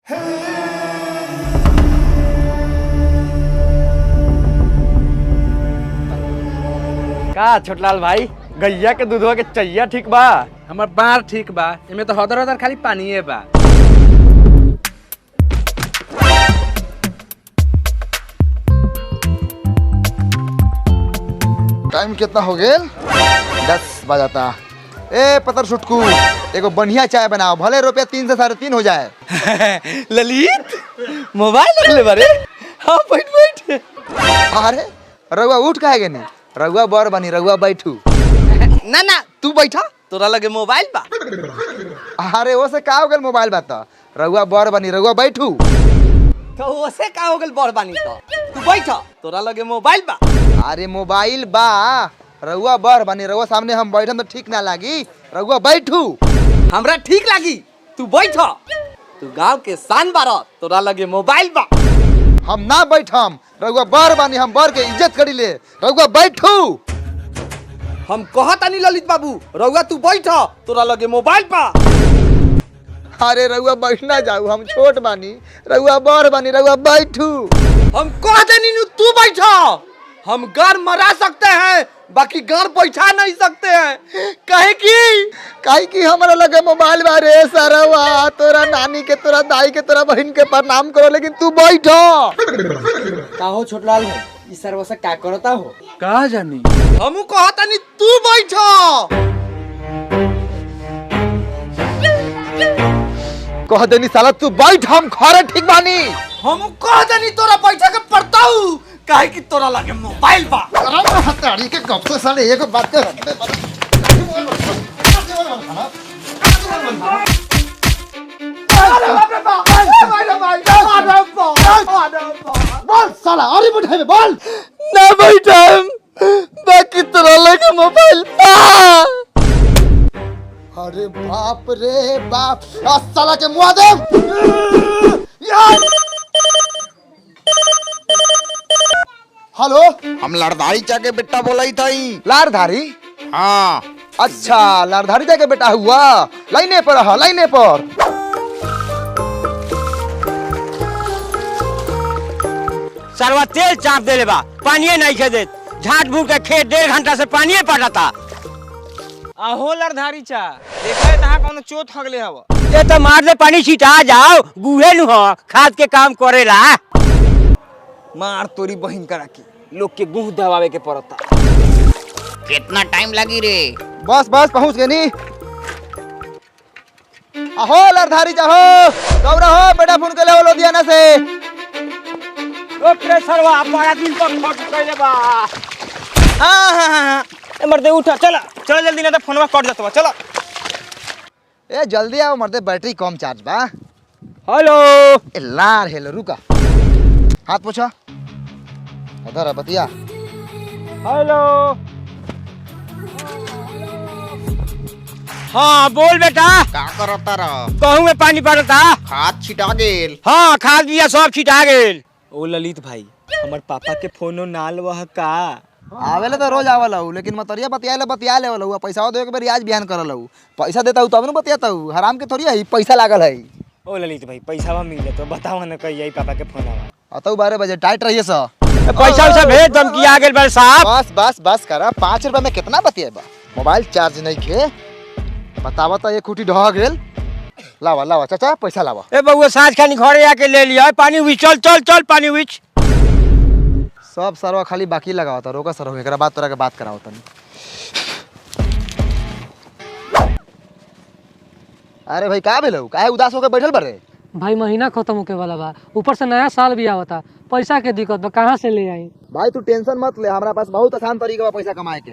का छोटलाल भाई गैया के दूधवा के चैया ठीक बा? हमर बार ठीक बा, एमे तो हदर हदर खाली पानीये बा। टाइम कितना हो गया? 10 बजाता। ए पतर सुटकू, एगो बढ़िया चाय बनाओ, भले रुपया 3 से 3.5 हो जाए। ललित मोबाइल रख ले बारे। हाँ बैठ बैठ। अरे रउआ उठ काहे गनी? रउआ बर बनी, रउआ बैठू। ना ना तू बैठा, तोरा लगे मोबाइल बा। अरे वो से का हो गल मोबाइल बात? रउआ बर बनी, रउआ बैठू। तो ओसे का हो गल बड़ बानी तो? तू बैठा, तोरा लगे मोबाइल बा। अरे मोबाइल बा, रउआ बर बनी, रउआ सामने हम बैठम तो ठीक ना लागी, रउआ बैठू। हमरा ठीक लागी, तू बैठा। तू गांव के शान बारा, तोरा लगे मोबाइल बा। हम ना बैठम, रउआ बर बनी, हम बर के इज्जत करी ले, रउआ बैठू। हम कहता नहीं ललित बाबू, रउआ तू बैठा, तोरा लगे मोबाइल बा। अरे रउआ बैठना जाऊ, हम छोट बानी, रउआ बर बनी, रउआ बैठू। हम कहते नहीं तू बैठा। हम गार मरा सकते हैं, बाकी गार बैठा नहीं सकते हैं। काहे की हमारा लगे मोबाइल बारे सरवा, तोरा नानी के, तोरा दाई के, तोरा बहन के प्रणाम करो, लेकिन तू बैठो। का हो छोटलाल भाई, इस सर्व से क्या करता हो? का जानी? हमू कहता नहीं तू बैठो। कह देनी साला तू बैठ, हम खरे ठीक बानी। हमू कहता नहीं तोरा बैठा के पड़ता हूँ, काहे की तोरा लगे मोबाइल बा। हताड़ी के कब से साले एक बात कर। बोल साला, अरे बैठे में बोल। ना बैठम, बाकी तोरा लगे मोबाइल बा। अरे बाप रे बाप, साला के मुआ दे। हेलो, हम लड़धारी चा के बेटा बोला थी। लारधारी? हाँ अच्छा, लारधारी जाके बेटा हुआ। लाइने पर रहा, लाइने पर। सरवा तेल चाप दे बा, पानी नहीं खे दे। झाट भूट के खेत 1.5 घंटा से पानी पटाता। आहो लड़धारी चा, देखा है तहां कौन चोट हगले हवा। ये तो मार दे पानी छिटा जाओ, गुहे नु हो, खाद के काम करेला। मार तोरी बहिन करा के, लोग के गुह दबावे के पड़ता। कितना टाइम लगी रे? बस बस पहुंच गए नी। अहो लारधारी जाहो, दौड़ा हो बेटा, फोन के ले लुधियाना से। ओ प्रेसरवा बड़ा दिन तक फट कइले बा। हाँ, ए मर्दे उठा, चला चल जल्दी, ना तो फोनवा कट जातवा। चला ए जल्दी आओ मर्दे, बैटरी कम चार्ज बा। हेलो ए लार हेलो, रुका, हाथ पोछा, उधर बतिया। हेलो। हाँ बोल बेटा। का करता रह? कहूँ में पानी पड़ता। खाद छिटा गेल। हाँ खाद बिया सब छिटा गेल। ओ ललित भाई, हमर पापा के फोनो नाल वह का। आवेले तो रोज आवला हूँ, लेकिन मतरिया बतिया ले वाला हूँ। पैसा दे के बेर आज बिहान करल हूँ। पैसा देता हूँ तब न बतियाता हूँ, हराम के थोड़ी है, पैसा लागल है। ओ ललित भाई, पैसा मिले तो बताओ ना, कहिए पापा के फोन आवा। अतौ 12 बजे टाइट रहिए सा। पैसा वैसा भेज दम की आ गेल बड़ साहब। बस बस बस करा, 5 रुपया में कितना बतियाबा? मोबाइल चार्ज नहीं खे, बतावा तो ये खूटी ढह गेल। लावा लावा चाचा, पैसा लावा। ए बउआ साँझ खानी घरे आके ले लिया पानी हुई। चल चल चल पानी हुई। सब सरवा खाली बाकी लगाओ था, रोका सर, एकरा बाद तोरा के बात कराओ तनी। अरे भाई का भेलौ, काहे उदास होके बैठल बारे? भाई महीना खत्म होके वाला बा, ऊपर से नया साल भी आवता, पैसा के दिक्कत बा, कहाँ से ले आई? भाई तू टेंशन मत ले, हमारा पास बहुत आसान तरीका बा पैसा कमाए के।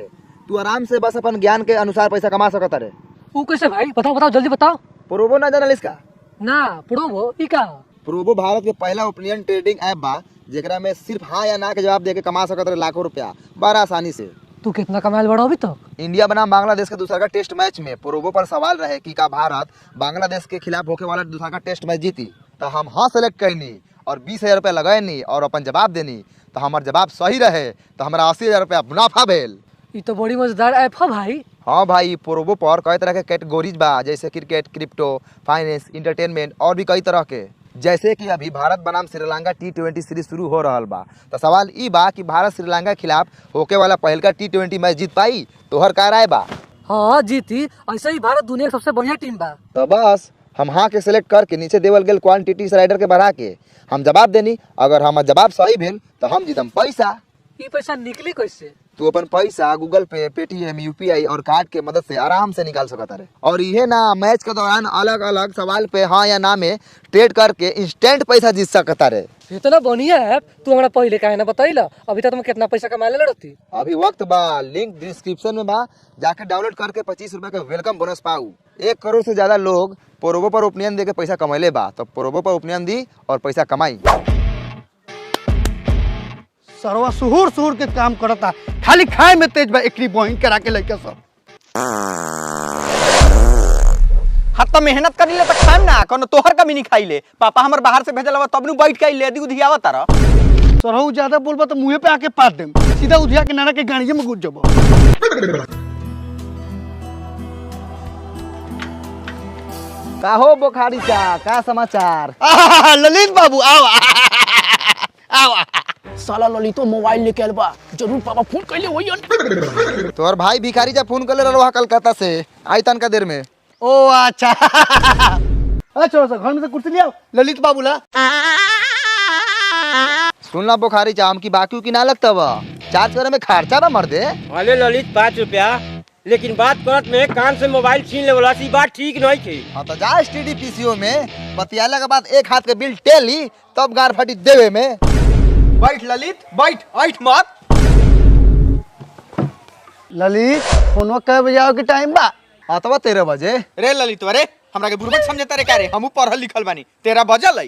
तू आराम से बस अपन ज्ञान के अनुसार पैसा कमा सकत रे। वो कैसे भाई? बताओ बताओ जल्दी बताओ। प्रोबो ना जानल इसका? ना प्रोबो ई का? प्रोबो भारत के पहला ओपिनियन ट्रेडिंग ऐप बा, जेकरा में सिर्फ हाँ या ना के जवाब दे के कमा सकत रहे लाखों रुपया बड़ा आसानी से। तू कितना कमाल बड़ा अभी तक? इंडिया बनाम बांग्लादेश के दूसरा का टेस्ट मैच में प्रोबो पर सवाल रहे कि का भारत बांग्लादेश के खिलाफ होके वाला दूसरा का टेस्ट मैच जीती, तो हम हाँ सेलेक्ट करनी और 20,000 रुपया लगैनी और अपन जवाब देनी, तो हमार जवाब सही रहे तो हमारा 80,000 रुपया मुनाफा भेल। ये तो बड़ी मजेदार ऐप है भाई। हाँ भाई, प्रोबो पर कई तरह के कैटेगोरीज बा, जैसे क्रिकेट, क्रिप्टो, फाइनेंस, इंटरटेनमेंट और भी कई तरह के। जैसे कि अभी भारत बनाम श्रीलंका T20 सीरीज शुरू हो रहा बा, तो सवाल ई बा कि भारत श्रीलंका के खिलाफ होके वाला पहलका T20 मैच जीत पाई? तोहर का राय बा? हाँ जीती, ऐसे ही भारत दुनिया की सबसे बढ़िया टीम बा। तो बस हम हाँ के सिलेक्ट करके नीचे देवल गेल क्वांटिटी स्लाइडर के बढ़ा के हम जवाब देनी। अगर हमार जवाब सही भेल तो हम जीतम पैसा। ये पैसा निकली कैसे? तू अपन पैसा गूगल पे, पेटीएम, यूपीआई और कार्ड के मदद से आराम से निकाल सकता है। और ये ना मैच के दौरान अलग अलग सवाल पे हाँ या ना में ट्रेड करके इंस्टेंट पैसा जीत सकता है। इतना बढ़िया है, तू हमारा पहले काहे ना बताइला? अभी तक तुम कितना पैसा कमा ले रहती? अभी वक्त बा, लिंक डिस्क्रिप्शन में बा, जाके डाउनलोड करके 25 रुपए का वेलकम बोनस पाऊ। 1 करोड़ से ज्यादा लोग प्रोबो पर ओपिनियन दे के पैसा कमैले बा, तो प्रोबो पर ओपिनियन दी और पैसा कमाई। सरवा सुहुर के काम करता, खाली खाए में तेज बा। एकरी बहिन करा के लइका सब हाँ तो मेहनत करी ले तो खाएम ना, कोनो तोहर कमी नहीं खाई ले। पापा हमर बाहर से भेजल तब नु बैठ के ले दी उधिया तारा। सरहु ज्यादा बोलबा तो मुंहे पे आके पाट देम, सीधा उधिया के नाना के गाड़िए में घुस जबो। का हो बुखारी चा, का समाचार? ललित बाबू आओ आओ। साला ललितो मोबाइल लेके आइल बा, जरूर पापा फोन कइले होइयन। तोहर भाई भिखारी जा फोन कर ले रहा कलकत्ता से, आई तनका देर में। ओ अच्छा। अच्छा घर में से कुर्सी ले आओ ललित बाबू ला। सुनला बुखारी चा, हम की बाकी की ना लगता बा, चार्ज करे में खर्चा बा मर दे। अरे ललित 5 रुपया, लेकिन बात करत में कान से मोबाइल छीन ले वाला सी बात ठीक नहीं थी। हाँ तो जा स्टडी पीसीओ में बतियाला के बाद एक हाथ के बिल टेली तब गार फटी देवे में। बैठ ललित बैठ, ऐठ मत। ललित फोनवा कब बजे आओ के टाइम बा? अतवा 13 बजे। रे ललित रे, हमरा के बुरबक समझता रे का रे? हमहू पढ़ल लिखल बानी। 13 बजल है।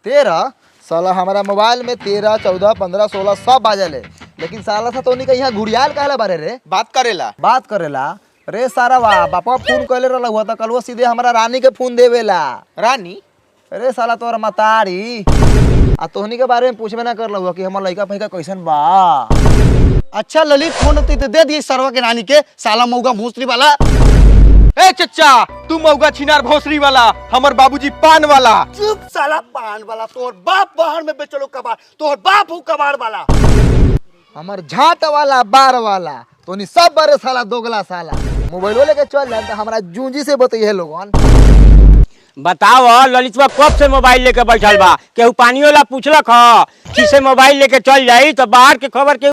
13 साला हमारा मोबाइल में 13, 14, 15, 16 सब बाजल है, लेकिन साला सा तो नहीं यहाँ घुड़ियाल कहला बारे रे बात करेला। बात करेला रे सारा वाह। बापा फोन कहले रहला हुआ था, कल वो सीधे हमारा रानी के फोन देवेला। रानी अरे साला तोर मतारी आ तोहनी के बारे में पूछबे ना करला हुआ कि हमार लइका फइका कैसन बा। अच्छा ललित फोन होती तो दे दिए सरवा के रानी के, साला मऊगा भोसरी वाला। ए चचा, तू मौगा छिनार भोसरी वाला, हमर बाबूजी पान वाला। चुप साला पान वाला, तोर बाप बाहर में बेचलो कबाड़, तोर बाप हूँ कबाड़ वाला। हमार झाट वाला बार वाला तोनी सब बारे साला दोगला साला। मोबाइल लेके चल जाए तो हमारा जूंजी से बतइए लोगन। बताओ ललितवा कब से मोबाइल लेके बैठल बा? केहू पानी वाला पूछलक ह कि से मोबाइल लेके चल जाई तो बाहर के खबर के